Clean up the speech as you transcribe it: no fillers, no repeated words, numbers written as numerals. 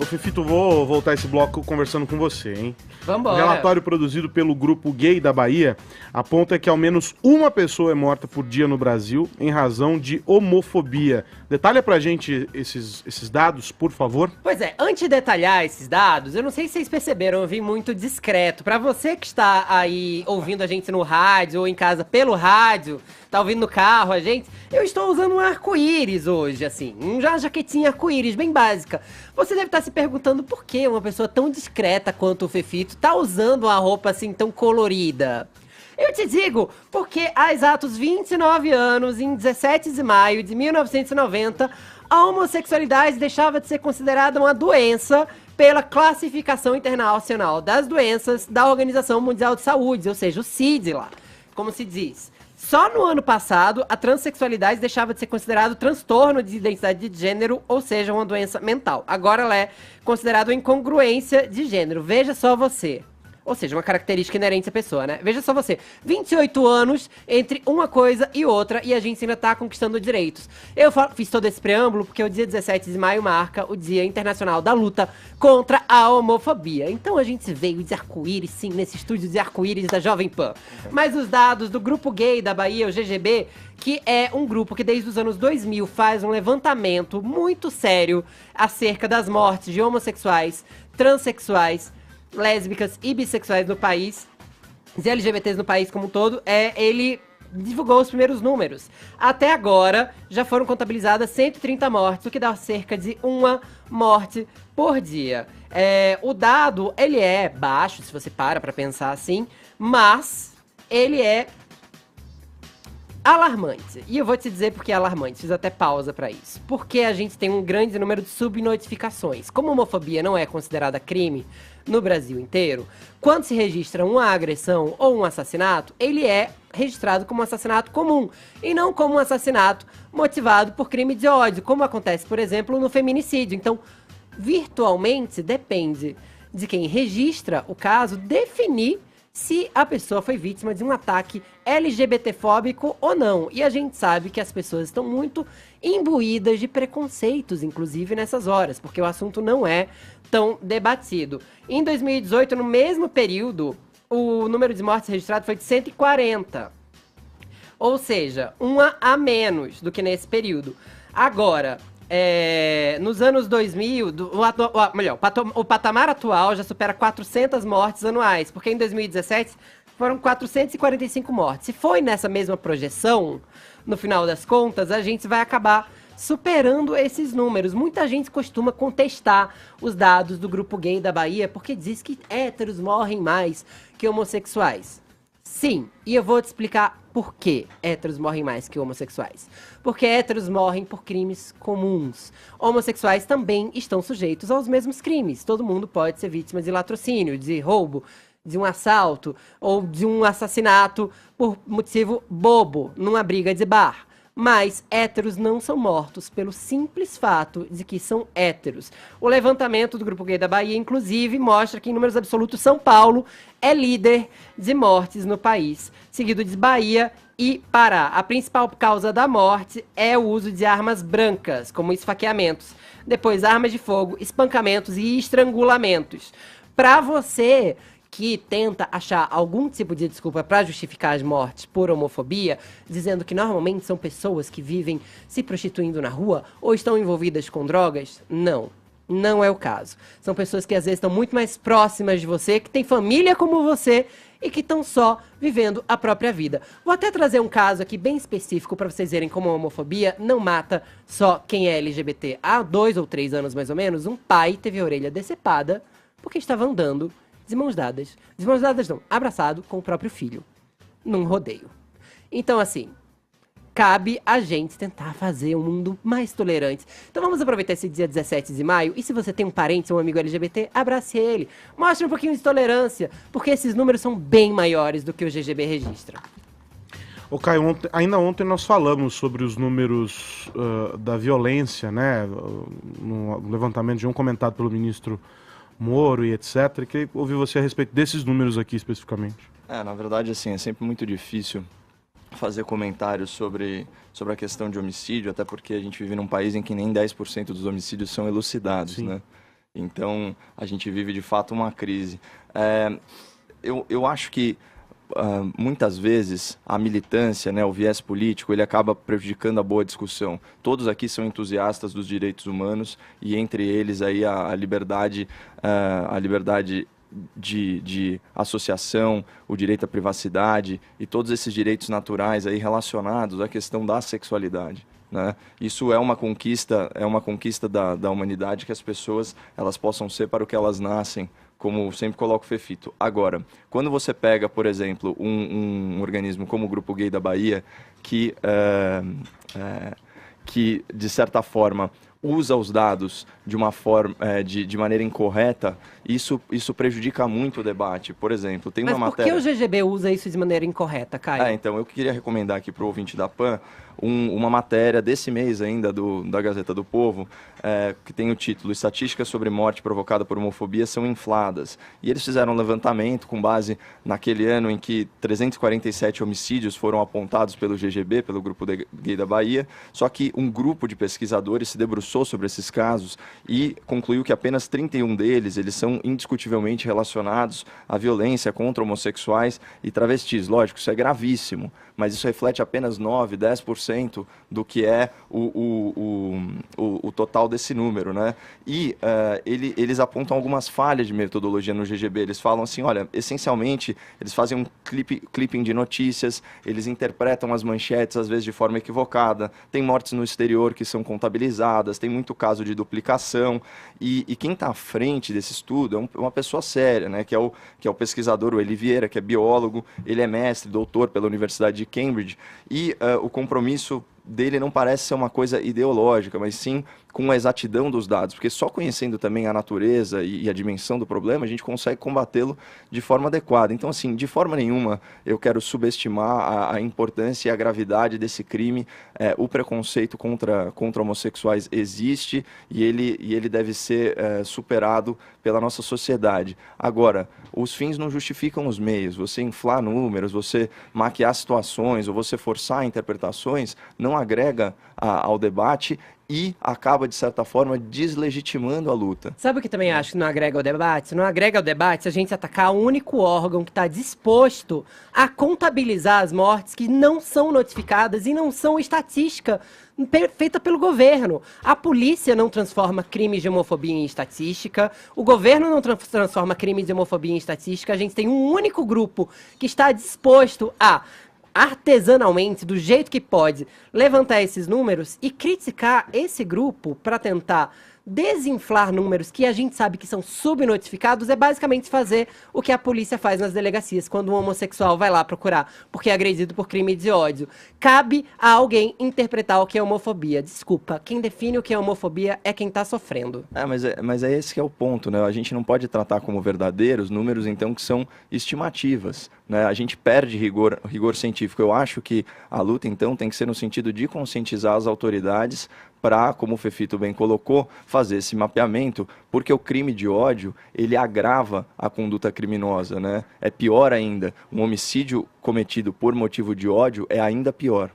Ô, Fefito, vou voltar esse bloco conversando com você, hein? Vambora. Um relatório produzido pelo Grupo Gay da Bahia aponta que ao menos uma pessoa é morta por dia no Brasil em razão de homofobia. Detalha pra gente esses dados, por favor. Pois é, antes de detalhar esses dados, eu não sei se vocês perceberam, eu vim muito discreto. Pra você que está aí ouvindo a gente no rádio ou em casa pelo rádio, tá ouvindo no carro a gente, eu estou usando um arco-íris hoje, assim, uma jaquetinha arco-íris bem básica. Você deve estar se perguntando por que uma pessoa tão discreta quanto o Fefito tá usando uma roupa assim tão colorida. Eu te digo, porque há exatos 29 anos, em 17 de maio de 1990, a homossexualidade deixava de ser considerada uma doença pela Classificação Internacional das Doenças da Organização Mundial de Saúde, ou seja, o CID lá, como se diz. Só no ano passado, a transexualidade deixava de ser considerado transtorno de identidade de gênero, ou seja, uma doença mental. Agora ela é considerada uma incongruência de gênero. Veja só você. Ou seja, uma característica inerente à pessoa, né? Veja só você, 28 anos entre uma coisa e outra e a gente ainda tá conquistando direitos. Eu fiz todo esse preâmbulo porque o dia 17 de maio marca o Dia Internacional da Luta contra a Homofobia. Então a gente veio de arco-íris, sim, nesse estúdio de arco-íris da Jovem Pan. Mas os dados do Grupo Gay da Bahia, o GGB, que é um grupo que desde os anos 2000 faz um levantamento muito sério acerca das mortes de homossexuais, transexuais, lésbicas e bissexuais no país, e LGBTs no país como um todo, ele divulgou os primeiros números. Até agora, já foram contabilizadas 130 mortes, o que dá cerca de uma morte por dia. O dado, ele é baixo, se você para pensar assim, mas ele é alarmante. E eu vou te dizer por que é alarmante, fiz até pausa pra isso. Porque a gente tem um grande número de subnotificações. Como a homofobia não é considerada crime no Brasil inteiro, quando se registra uma agressão ou um assassinato, ele é registrado como um assassinato comum e não como um assassinato motivado por crime de ódio, como acontece, por exemplo, no feminicídio. Então, virtualmente, depende de quem registra o caso definir se a pessoa foi vítima de um ataque LGBTfóbico ou não. E a gente sabe que as pessoas estão muito imbuídas de preconceitos, inclusive nessas horas, porque o assunto não é tão debatido. Em 2018, no mesmo período, o número de mortes registrado foi de 140. Ou seja, uma a menos do que nesse período. Agora, nos anos 2000, o patamar atual já supera 400 mortes anuais, porque em 2017 foram 445 mortes. Se foi nessa mesma projeção, no final das contas, a gente vai acabar superando esses números. Muita gente costuma contestar os dados do Grupo Gay da Bahia, porque diz que héteros morrem mais que homossexuais. Sim, e eu vou te explicar por que héteros morrem mais que homossexuais. Porque héteros morrem por crimes comuns. Homossexuais também estão sujeitos aos mesmos crimes. Todo mundo pode ser vítima de latrocínio, de roubo, de um assalto ou de um assassinato por motivo bobo, numa briga de bar. Mas héteros não são mortos pelo simples fato de que são héteros. O levantamento do Grupo Gay da Bahia, inclusive, mostra que em números absolutos São Paulo é líder de mortes no país, seguido de Bahia e Pará. A principal causa da morte é o uso de armas brancas, como esfaqueamentos. Depois, armas de fogo, espancamentos e estrangulamentos. Para você que tenta achar algum tipo de desculpa para justificar as mortes por homofobia, dizendo que normalmente são pessoas que vivem se prostituindo na rua ou estão envolvidas com drogas, não é o caso. São pessoas que às vezes estão muito mais próximas de você, que têm família como você e que estão só vivendo a própria vida. Vou até trazer um caso aqui bem específico para vocês verem como a homofobia não mata só quem é LGBT. Há 2 ou 3 anos mais ou menos, um pai teve a orelha decepada porque estava andando de mãos dadas não, abraçado com o próprio filho, num rodeio. Então, assim, cabe a gente tentar fazer um mundo mais tolerante. Então vamos aproveitar esse dia 17 de maio, e se você tem um parente ou um amigo LGBT, abrace ele, mostre um pouquinho de tolerância, porque esses números são bem maiores do que o GGB registra. Ô Caio, ainda ontem nós falamos sobre os números da violência, né, no levantamento de um comentado pelo ministro Moro e etc. Queria ouvir você a respeito desses números aqui especificamente. Na verdade, assim, é sempre muito difícil fazer comentários sobre a questão de homicídio, até porque a gente vive num país em que nem 10% dos homicídios são elucidados, Sim. né? Então, a gente vive, de fato, uma crise. Eu acho que, muitas vezes, a militância, né, o viés político, ele acaba prejudicando a boa discussão. Todos aqui são entusiastas dos direitos humanos e, entre eles, aí, a liberdade de associação, o direito à privacidade e todos esses direitos naturais aí relacionados à questão da sexualidade, né? Isso é uma conquista da humanidade, que as pessoas elas possam ser para o que elas nascem, como sempre coloca o Fefito. Agora, quando você pega, por exemplo, um organismo como o Grupo Gay da Bahia, que de certa forma usa os dados de uma forma de maneira incorreta, isso prejudica muito o debate. Por exemplo, tem uma matéria... Mas por que o GGB usa isso de maneira incorreta, Caio? Então, eu queria recomendar aqui para o ouvinte da PAN uma matéria desse mês ainda da Gazeta do Povo, que tem o título "Estatísticas sobre morte provocada por homofobia são infladas". E eles fizeram um levantamento com base naquele ano em que 347 homicídios foram apontados pelo GGB, pelo Grupo Gay da Bahia, só que um grupo de pesquisadores se debruçou sobre esses casos e concluiu que apenas 31 deles eles são indiscutivelmente relacionados à violência contra homossexuais e travestis. Lógico, isso é gravíssimo, mas isso reflete apenas 9, 10% do que é o total desse número, né? E eles apontam algumas falhas de metodologia no GGB. Eles falam assim, olha, essencialmente, eles fazem um clipping de notícias, eles interpretam as manchetes, às vezes, de forma equivocada, tem mortes no exterior que são contabilizadas, tem muito caso de duplicação, e quem está à frente desse estudo é uma pessoa séria, né? Que é o pesquisador, o Eli Vieira, que é biólogo, ele é mestre, doutor pela Universidade de Cambridge, e o compromisso dele não parece ser uma coisa ideológica, mas sim com a exatidão dos dados, porque só conhecendo também a natureza e a dimensão do problema, a gente consegue combatê-lo de forma adequada. Então, assim, de forma nenhuma eu quero subestimar a importância e a gravidade desse crime. O preconceito contra homossexuais existe e ele deve ser superado pela nossa sociedade. Agora, os fins não justificam os meios. Você inflar números, você maquiar situações ou você forçar interpretações não agrega ao debate e acaba, de certa forma, deslegitimando a luta. Sabe o que também acho que não agrega ao debate? Não agrega ao debate se a gente atacar o único órgão que está disposto a contabilizar as mortes que não são notificadas e não são estatística feita pelo governo. A polícia não transforma crimes de homofobia em estatística, o governo não transforma crimes de homofobia em estatística, a gente tem um único grupo que está disposto a artesanalmente, do jeito que pode, levantar esses números e criticar esse grupo para tentar desinflar números que a gente sabe que são subnotificados. É basicamente fazer o que a polícia faz nas delegacias quando um homossexual vai lá procurar porque é agredido por crime de ódio. Cabe a alguém interpretar o que é homofobia. Desculpa, quem define o que é homofobia é quem está sofrendo. Mas é esse que é o ponto, né? A gente não pode tratar como verdadeiros números, então, que são estimativas, né? A gente perde rigor científico. Eu acho que a luta, então, tem que ser no sentido de conscientizar as autoridades para, como o Fefito bem colocou, fazer esse mapeamento, porque o crime de ódio, ele agrava a conduta criminosa, né? É pior ainda, um homicídio cometido por motivo de ódio é ainda pior.